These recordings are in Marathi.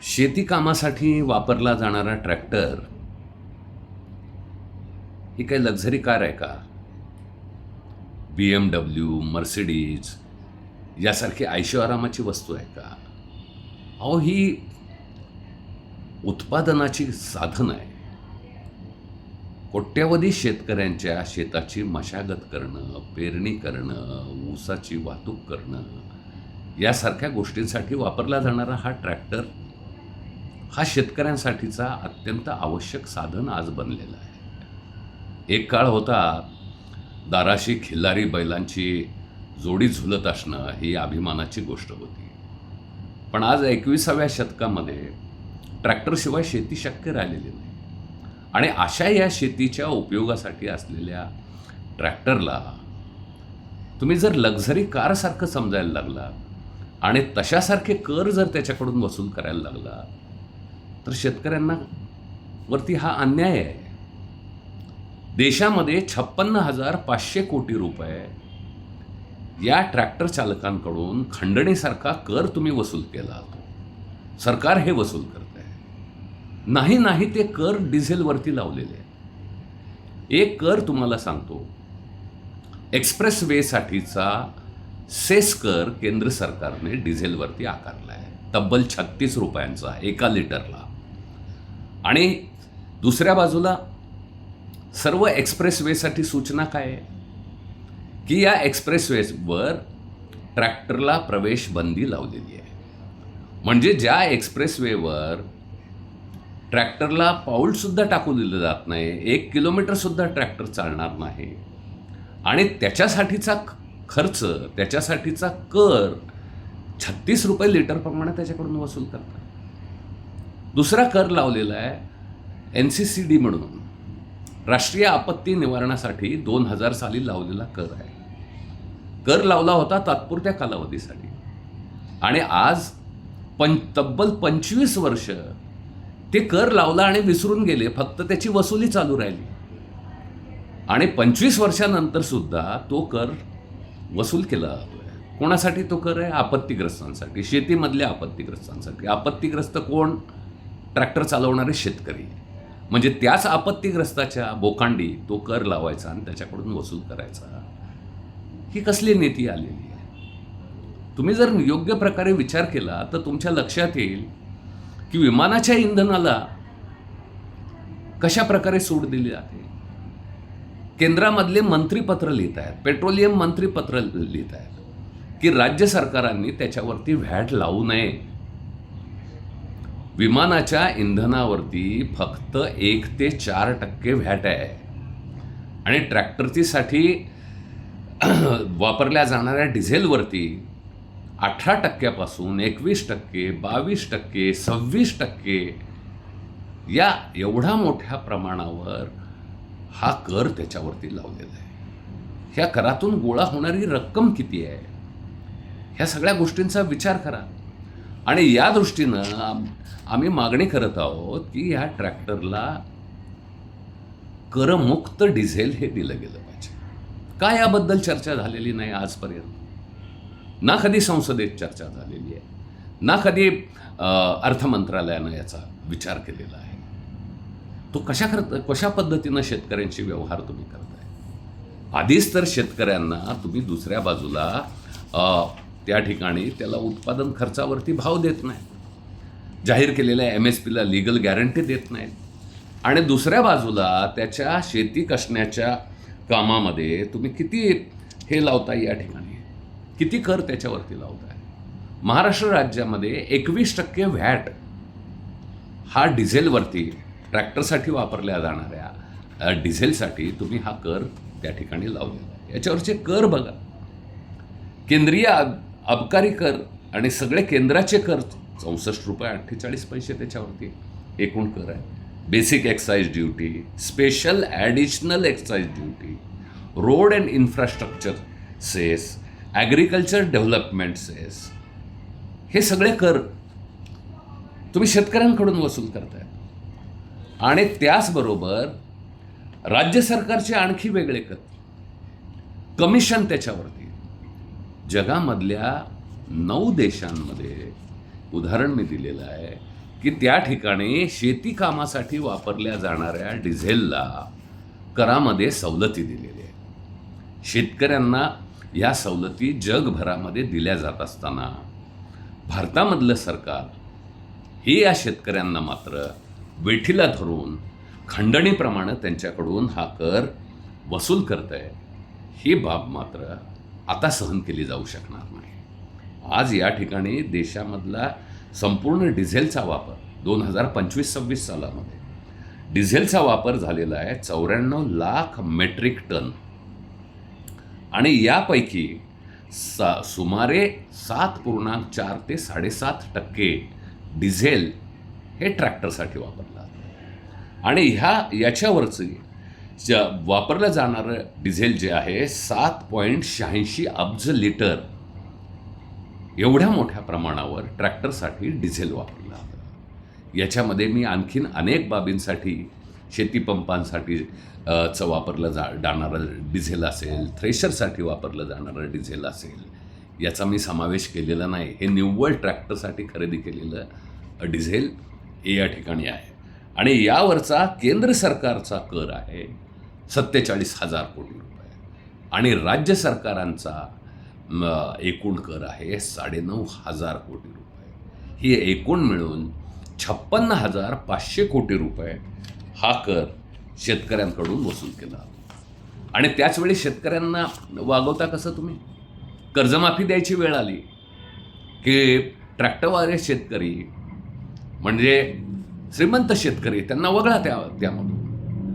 शेती कामासाठी वापरला जाणारा ट्रॅक्टर ही काही लक्झरी कार आहे का? BMW, मर्सिडीज यासारखी ऐशोआरामाची वस्तू आहे का? अहो, ही उत्पादनाची साधन आहे. कोट्यावधी शेतकऱ्यांच्या शेताची मशागत करणं, पेरणी करणं, ऊसाची वाहतूक करणं यासारख्या गोष्टींसाठी वापरला जाणारा हा ट्रॅक्टर हा शेतकऱ्यांसाठीचा अत्यंत आवश्यक साधन आज बनलेला आहे. एक काळ होता दाराशी खिल्लारी बैलांची जोडी झुलत असणं ही अभिमानाची गोष्ट होती. पण आज 21व्या शतकामध्ये ट्रॅक्टरशिवाय शेती शक्य राहिलेली नाही. आणि अशा या शेतीच्या उपयोगासाठी असलेल्या ट्रॅक्टरला तुम्ही जर लक्झरी कारसारखं समजायला लागला आणि तशासारखे कर जर त्याच्याकडून वसूल करायला लागला तर शेतकऱ्यांना वरती हा अन्याय आहे. देशामध्ये 56,500 कोटी रुपये या ट्रॅक्टर चालकांकडून खंडणीसारखा कर तुम्ही वसूल केला. सरकार हे वसूल करत आहे. नाही ते कर डिझेलवरती लावलेले आहे. एक कर तुम्हाला सांगतो, एक्सप्रेस वेसाठीचा सेस कर केंद्र सरकारने डिझेलवरती आकारला आहे, तब्बल 36 रुपयांचा 1 लिटरला. आणि दुसऱ्या बाजूला सर्व एक्सप्रेस वेसाठी सूचना काय आहे की या एक्सप्रेस वेवर ट्रॅक्टरला प्रवेश बंदी लावलेली आहे. म्हणजे ज्या एक्सप्रेस वेवर ट्रॅक्टरला पाऊलसुद्धा टाकू दिलं जात नाही, 1 किलोमीटरसुद्धा ट्रॅक्टर चालणार नाही, आणि त्याच्यासाठीचा खर्च, त्याच्यासाठीचा कर 36 रुपये लिटरप्रमाणे त्याच्याकडून वसूल करतात. दुसरा कर लावलेला आहे NCCD म्हणून, राष्ट्रीय आपत्ती निवारणासाठी 2000 साली लावलेला कर आहे. कर लावला होता तात्पुरत्या कालावधीसाठी, आणि आज तब्बल 25 वर्ष ते कर लावला आणि विसरून गेले, फक्त त्याची वसुली चालू राहिली. आणि 25 वर्षानंतर सुद्धा तो कर वसूल केला जातोय. कोणासाठी तो कर आहे? आपत्तीग्रस्तांसाठी, शेतीमधल्या आपत्तीग्रस्तांसाठी. आपत्तीग्रस्त कोण? ट्रॅक्टर चालवणारे शेतकरी. म्हणजे त्याच आपत्तीग्रस्ताच्या बोकांडी तो कर लावायचा आणि त्याच्याकडून वसूल करायचा. ही कसली नीती आलेली आहे? तुम्ही जर योग्य प्रकारे विचार केला तर तुमच्या लक्षात येईल की विमानाच्या इंधनाला कशा प्रकारे सूट दिली जाते. केंद्रामधले मंत्री पत्र लिहित आहेत, पेट्रोलियम मंत्री पत्र लिहित आहेत की राज्य सरकारांनी त्याच्यावरती व्हॅट लावू नये. विमानाच्या इंधनावरती फक्त 1 ते 4% व्हॅट आहे, आणि ट्रॅक्टरसाठी वापरल्या जाणाऱ्या डिझेलवरती 18% 21%, 22%, 26% या एवढा मोठ्या प्रमाणावर हा कर त्याच्यावरती लावलेला आहे. ह्या करातून गोळा होणारी रक्कम किती आहे? ह्या सगळ्या गोष्टींचा विचार करा. आणि या दृष्टीनं आम्ही मागणी करत आहोत की ह्या ट्रॅक्टरला करमुक्त डिझेल हे दिलं गेलं पाहिजे. का याबद्दल चर्चा झालेली नाही आजपर्यंत? ना कधी संसदेत चर्चा झालेली आहे, ना कधी अर्थ मंत्रालयानं याचा विचार केलेला आहे. तो कशा पद्धतीनं शेतकऱ्यांशी व्यवहार तुम्ही करताय? आधीच तर शेतकऱ्यांना तुम्ही दुसऱ्या बाजूला त्या ठिकाणी त्याला उत्पादन खर्चावरती भाव देत नाही, जाहीर केलेल्या MSPला लीगल गॅरंटी देत नाहीत, आणि दुसऱ्या बाजूला त्याच्या शेती कष्ण्याच्या कामामध्ये तुम्ही किती हे लावताय, या ठिकाणी किती कर त्याच्यावरती लावताय. महाराष्ट्र राज्यामध्ये 21% व्हॅट हा डिझेलवरती, ट्रॅक्टरसाठी वापरल्या जाणाऱ्या डिझेलसाठी तुम्ही हा कर त्या ठिकाणी लावलेला आहे. याच्यावरचे कर बघा. केंद्रीय अबकारी कर आणि सगळे केंद्राचे कर 64 रुपये 48 पैसे त्याच्यावरती एकूण कर आहे. Basic excise duty, special additional excise duty, road and infrastructure cess, agriculture development cess, हे सगळे कर तुम्ही शेतकऱ्यांकडून वसूल करताय. आणि त्याचबरोबर राज्य सरकारचे आणखी वेगळे कर, कमिशन त्याच्यावरती. जगामधल्या 9 देशांमध्ये उदाहरण मी दिलेलं आहे की त्या ठिकाणी शेती कामासाठी वापरल्या जाणाऱ्या डिझेलला करामध्ये सवलती दिलेल्या आहेत. शेतकऱ्यांना या सवलती जगभरामध्ये दिल्या जात असताना भारतामधलं सरकार हे या शेतकऱ्यांना मात्र वेठीला धरून खंडणीप्रमाणे त्यांच्याकडून हा कर वसूल करत आहे. ही बाब मात्र आता सहन केली जाऊ शकणार नाही. आज या ठिकाणी देशामधला संपूर्ण डिझेलचा वापर 2025-26 सालामध्ये डिझेलचा वापर झालेला आहे 94 लाख मेट्रिक टन आणि यापैकी सुमारे 7.4 ते 7.5% डिझेल हे ट्रॅक्टरसाठी वापरलं जातं. आणि याच्यावरचं वापरलं जाणारं डिझेल जे आहे 7.86 अब्ज लिटर एवढ्या मोठ्या प्रमाणावर ट्रॅक्टरसाठी डिझेल वापरलं जातं. याच्यामध्ये मी आणखीन अनेक बाबींसाठी शेतीपंपांसाठी वापरलं जाणारं डिझेल असेल, थ्रेशरसाठी वापरलं जाणारं डिझेल असेल, याचा मी समावेश केलेला नाही. हे निव्वळ ट्रॅक्टरसाठी खरेदी केलेलं डिझेल हे या ठिकाणी आहे. आणि यावरचा केंद्र सरकारचा कर आहे 47,000 कोटी रुपये आणि राज्य सरकारांचा एकूण कर आहे 9,500 कोटी रुपये. ही एकूण मिळून 56,500 कोटी रुपये हा कर शेतकऱ्यांकडून वसूल केला. आणि त्याचवेळी शेतकऱ्यांना वागवता कसं तुम्ही? कर्जमाफी द्यायची वेळ आली की ट्रॅक्टरवाले शेतकरी म्हणजे श्रीमंत शेतकरी त्यांना वगळा त्यामधून.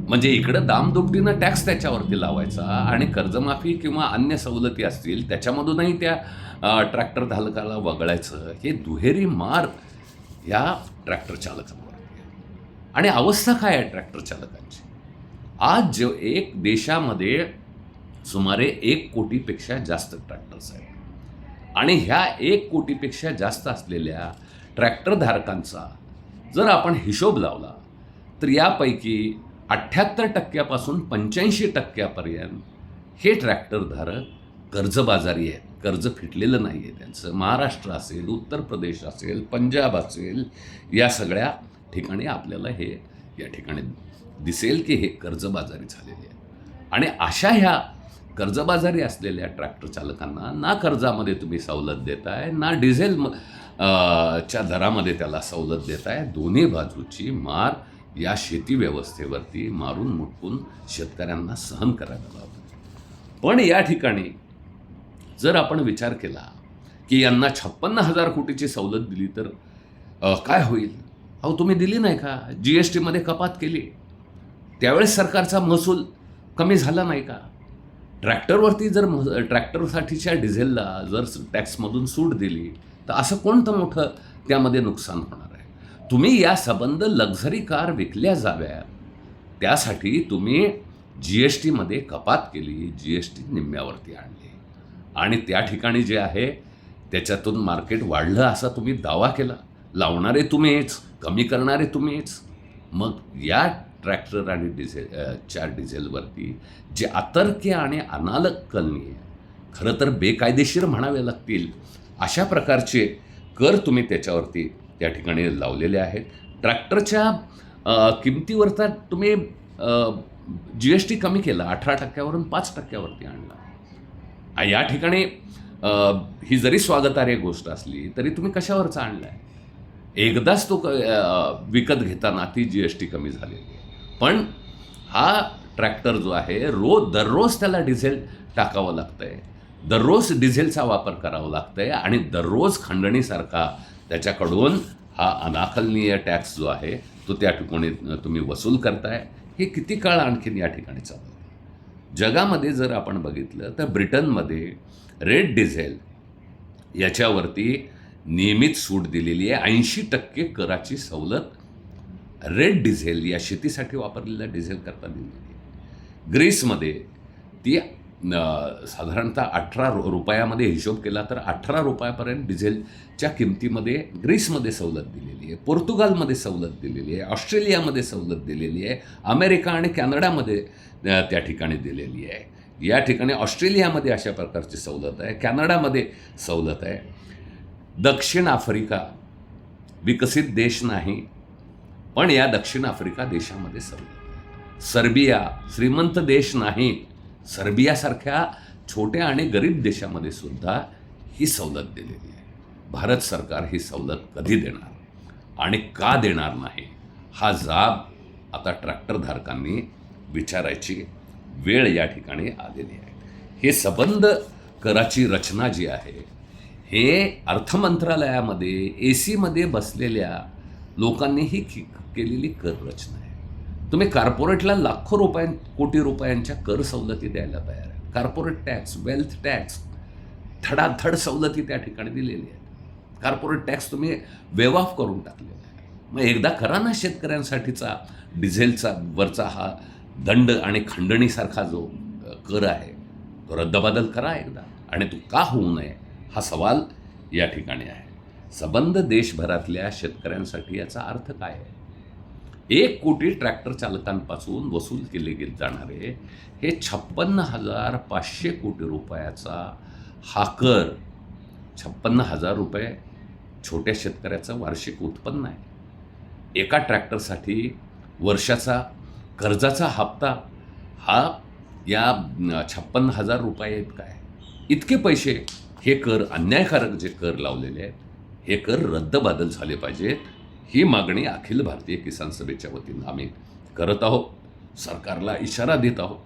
म्हणजे इकडं दामदुपटीनं टॅक्स त्याच्यावरती लावायचा आणि कर्जमाफी किंवा अन्य सवलती असतील त्याच्यामधूनही त्या ट्रॅक्टर धारकाला वगळायचं. हे दुहेरी मार या ट्रॅक्टर चालकांवरती आहे. आणि अवस्था काय आहे ट्रॅक्टर चालकांची? आज जो एक देशामध्ये सुमारे 1 कोटीपेक्षा जास्त ट्रॅक्टर्स आहेत आणि ह्या 1 कोटीपेक्षा जास्त असलेल्या ट्रॅक्टर धारकांचा जर आपण हिशोब लावला तर यापैकी 78% 85% हे ट्रॅक्टरधारक कर्जबाजारी आहेत. कर्ज फिटलेलं नाही आहे त्यांचं. महाराष्ट्र असेल, उत्तर प्रदेश असेल, पंजाब असेल, या सगळ्या ठिकाणी आपल्याला हे या ठिकाणी दिसेल की हे कर्जबाजारी झालेले आहे. आणि अशा ह्या कर्जबाजारी असलेल्या ट्रॅक्टर चालकांना ना कर्जामध्ये तुम्ही सवलत देताय ना डिझेल च्या दरामध्ये त्याला सवलत देताय. दोन्ही बाजूची मार या शेती व्यवस्थेवरती मारून मुटकून शेतकऱ्यांना सहन करायला लावतो. पण या ठिकाणी जर आपण विचार केला की यांना 56,000 कोटीची सवलत दिली तर काय होईल? अहो तुम्ही दिली नाही का? GSTमध्ये कपात केली, त्यावेळेस सरकारचा महसूल कमी झाला नाही का? ट्रॅक्टरवरती जर ट्रॅक्टरसाठीच्या डिझेलला जर टॅक्समधून सूट दिली तर असं कोणतं मोठं त्यामध्ये नुकसान होणार आहे? तुम्ही या संबंध लक्झरी कार विकल्या जाव्यात त्यासाठी तुम्ही GSTमध्ये कपात केली, GST निम्म्यावरती आणली आणि त्या ठिकाणी जे आहे त्याच्यातून मार्केट वाढलं असा तुम्ही दावा केला. लावणारे तुम्हीच, कमी करणारे तुम्हीच. मग या ट्रॅक्टर आणि डिझेलवरती जे अतर्क्य आणि अनालकलनीय, खरं तर बेकायदेशीर म्हणावे लागतील अशा प्रकारचे कर तुम्ही त्याच्यावरती त्या ठिकाणी लावलेले आहेत. ट्रॅक्टरच्या किमतीवर तर तुम्ही GST कमी केला, 18%वरून 5%वरती आणला. या ठिकाणी ही जरी स्वागतार्ह गोष्ट असली तरी तुम्ही कशावरचा आणला आहे? एकदाच तो विकत घेताना ती GST कमी झालेली आहे. पण हा ट्रॅक्टर जो आहे दररोज त्याला डिझेल टाकावं लागतं आहे, दररोज डिझेलचा वापर करावा लागतं आहे आणि दररोज खंडणीसारखा त्याच्याकडून हा अनाकलनीय टॅक्स जो आहे तो त्या ठिकाणी तुम्ही वसूल करताय. हे किती काळ आणखीन या ठिकाणी चालू आहे? जगामध्ये जर आपण बघितलं तर ब्रिटनमध्ये रेड डिझेल याच्यावरती नियमित सूट दिलेली आहे. 80% कराची सवलत रेड डिझेल या शेतीसाठी वापरलेल्या डिझेल करता दिलेली आहे. ग्रीसमध्ये ती साधारणतः 18 रुपयामध्ये हिशोब केला तर 18 रुपयापर्यंत डिझेलच्या किमतीमध्ये ग्रीसमध्ये सवलत दिलेली आहे. पोर्तुगालमध्ये सवलत दिलेली आहे. ऑस्ट्रेलियामध्ये सवलत दिलेली आहे. अमेरिका आणि कॅनडामध्ये त्या ठिकाणी दिलेली आहे. या ठिकाणी ऑस्ट्रेलियामध्ये अशा प्रकारची सवलत आहे, कॅनडामध्ये सवलत आहे. दक्षिण आफ्रिका विकसित देश नाही, पण या दक्षिण आफ्रिका देशामध्ये सवलत आहे. सर्बिया श्रीमंत देश नाही, सर्बियासारख्या छोट्या आणि गरीब देशामध्ये सुद्धा ही सवलत दिलेली आहे. भारत सरकार ही सवलत कधी देणार आणि का देणार नाही, हा जाब आता ट्रॅक्टरधारकांनी विचारायची वेळ या ठिकाणी आलेली आहे. हे सबंध कराची रचना जी आहे, हे अर्थमंत्रालयामध्ये AC मध्ये बसलेल्या लोकांनी ही केलेली कर रचना आहे. तुम्ही कॉर्पोरेटला लाखो कोटी रुपयांच्या कर सवलती द्यायला तयार आहे. कॉर्पोरेट टॅक्स, वेल्थ टॅक्स, धडाधड सवलती त्या ठिकाणी दिलेली आहेत. कॉर्पोरेट टॅक्स तुम्ही वेव ऑफ करून टाकलेला आहे. मग एकदा करा ना शेतकऱ्यांसाठीचा डिझेलचा वरचा हा दंड आणि खंडणीसारखा जो कर आहे तो रद्दबादल करा एकदा. आणि तो का होऊ नये हा सवाल या ठिकाणी आहे. सबंध देशभरातल्या शेतकऱ्यांसाठी याचा अर्थ काय आहे? 1 कोटी ट्रॅक्टर चालकांपासून वसूल केले जाणारे हे 56,500 कोटी रुपयाचा हा कर, 56,000 रुपये छोट्या शेतकऱ्याचं वार्षिक उत्पन्न आहे. एका ट्रॅक्टरसाठी वर्षाचा कर्जाचा हप्ता हा या 56,000 रुपये इतका आहे. इतके पैसे हे कर, अन्यायकारक जे कर लावलेले आहेत, हे कर रद्दबादल झाले पाहिजेत. ही मागणी अखिल भारतीय किसान सभेच्या वतीनं आम्ही करत आहोत. सरकारला इशारा देत आहोत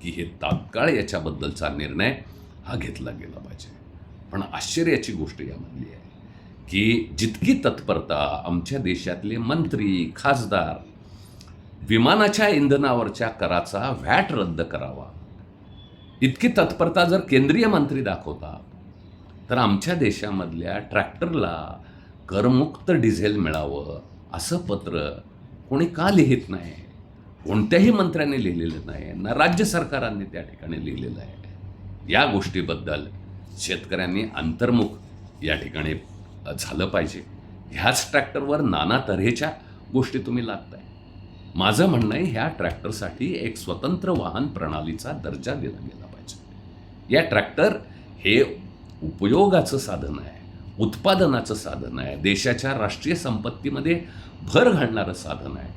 की हे तात्काळ याच्याबद्दलचा निर्णय हा घेतला गेला पाहिजे. पण आश्चर्याची गोष्ट यामधली आहे की जितकी तत्परता आमच्या देशातले मंत्री, खासदार विमानाच्या इंधनावरच्या कराचा व्हॅट रद्द करावा, इतकी तत्परता जर केंद्रीय मंत्री दाखवतात, तर आमच्या देशामधल्या ट्रॅक्टरला करमुक्त डिझेल मिळावं असं पत्र कोणी का लिहित नाही? कोणत्याही मंत्र्यांनी लिहिलेलं नाही ना, राज्य सरकारांनी त्या ठिकाणी लिहिलेलं आहे. या गोष्टीबद्दल शेतकऱ्यांनी अंतर्मुख या ठिकाणी झालं पाहिजे. ह्याच ट्रॅक्टरवर नाना तऱ्हेच्या गोष्टी तुम्ही लादताय. माझं म्हणणं आहे, ह्या ट्रॅक्टरसाठी एक स्वतंत्र वाहन प्रणालीचा दर्जा दिला गेला पाहिजे. या ट्रॅक्टर हे उपयोगाचं साधन आहे, उत्पादनाचं साधन आहे, देशाच्या राष्ट्रीय संपत्तीमध्ये भर घालणारं साधन आहे.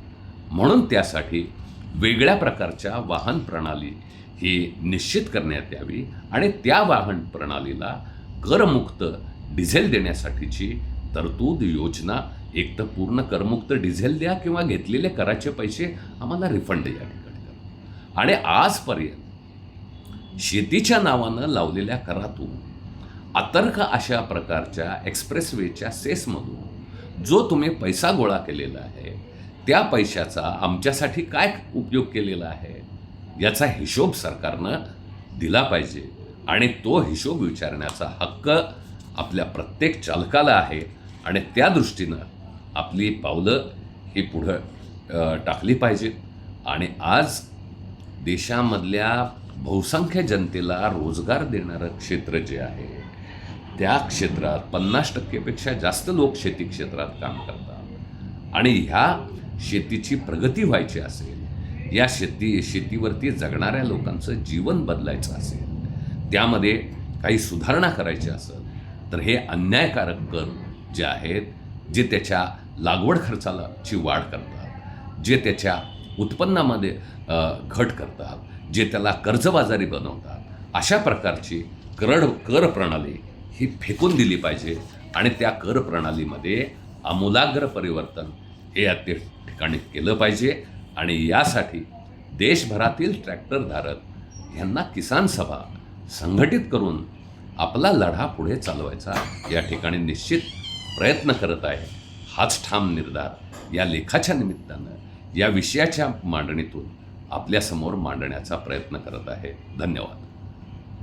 म्हणून त्यासाठी वेगळ्या प्रकारच्या वाहन प्रणाली ही निश्चित करण्यात यावी आणि त्या वाहन प्रणालीला करमुक्त डिझेल देण्यासाठीची तरतूद योजना, एक तर पूर्ण करमुक्त डिझेल द्या किंवा घेतलेले कराचे पैसे आम्हाला रिफंड या ठिकाणी करा. आणि आजपर्यंत शेतीच्या नावानं लावलेल्या करातून अतर्क अशा प्रकारच्या एक्सप्रेसवेच्या सेसमधून जो तुम्ही पैसा गोळा केलेला आहे, त्या पैशाचा आमच्यासाठी काय उपयोग केलेला आहे याचा हिशोब सरकारनं दिला पाहिजे. आणि तो हिशोब विचारण्याचा हक्क आपल्या प्रत्येक चालकाला आहे. आणि त्या दृष्टीनं आपली पावलं ही पुढं टाकली पाहिजेत. आणि आज देशामधल्या बहुसंख्य जनतेला रोजगार देणारं क्षेत्र जे आहे, त्या क्षेत्रात 50% जास्त लोक शेती क्षेत्रात काम करतात. आणि ह्या शेतीची प्रगती व्हायची असेल, या शेतीवरती जगणाऱ्या लोकांचं जीवन बदलायचं असेल, त्यामध्ये काही सुधारणा करायची असेल, तर हे अन्यायकारक कर जे आहेत, जे त्याच्या लागवड खर्चाची वाढ करतात, जे त्याच्या उत्पन्नामध्ये घट करतात, जे त्याला कर्जबाजारी बनवतात, अशा प्रकारची कर प्रणाली ही फेकून दिली पाहिजे. आणि त्या कर प्रणालीमध्ये आमूलाग्र परिवर्तन हे या ठिकाणी केलं पाहिजे. आणि यासाठी देशभरातील ट्रॅक्टरधारक यांना किसान सभा संघटित करून आपला लढा पुढे चालवायचा या ठिकाणी निश्चित प्रयत्न करत आहे. हाच ठाम निर्धार या लेखाच्या निमित्तानं, या विषयाच्या मांडणीतून आपल्यासमोर मांडण्याचा प्रयत्न करत आहे. धन्यवाद.